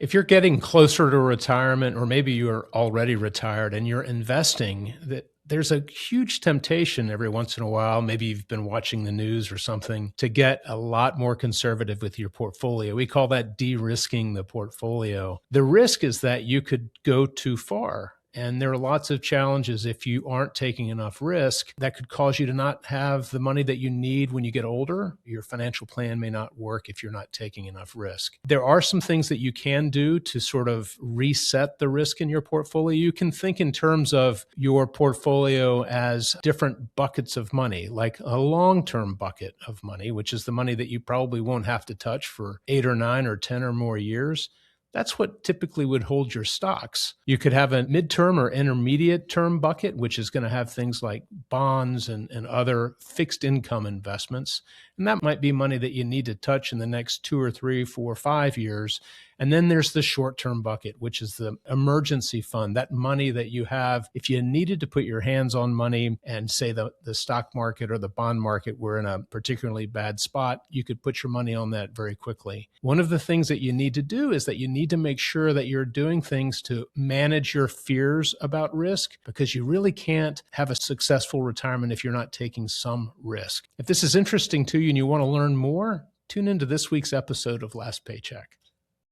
If you're getting closer to retirement, or maybe you're already retired and you're investing, that there's a huge temptation every once in a while, maybe you've been watching the news or something, to get a lot more conservative with your portfolio. We call that de-risking the portfolio. The risk is that you could go too far. And there are lots of challenges if you aren't taking enough risk that could cause you to not have the money that you need when you get older. Your financial plan may not work if you're not taking enough risk. There are some things that you can do to sort of reset the risk in your portfolio. You can think in terms of your portfolio as different buckets of money, like a long-term bucket of money, which is the money that you probably won't have to touch for 8 or 9 or 10 or more years. That's what typically would hold your stocks. You could have a midterm or intermediate term bucket, which is going to have things like bonds and other fixed income investments. And that might be money that you need to touch in the next 2 or 3, 4, 5 years. And then there's the short-term bucket, which is the emergency fund, that money that you have if you needed to put your hands on money and say the stock market or the bond market were in a particularly bad spot, you could put your money on that very quickly. One of the things that you need to do is that you need to make sure that you're doing things to manage your fears about risk, because you really can't have a successful retirement if you're not taking some risk. If this is interesting to you and you want to learn more, tune into this week's episode of Last Paycheck.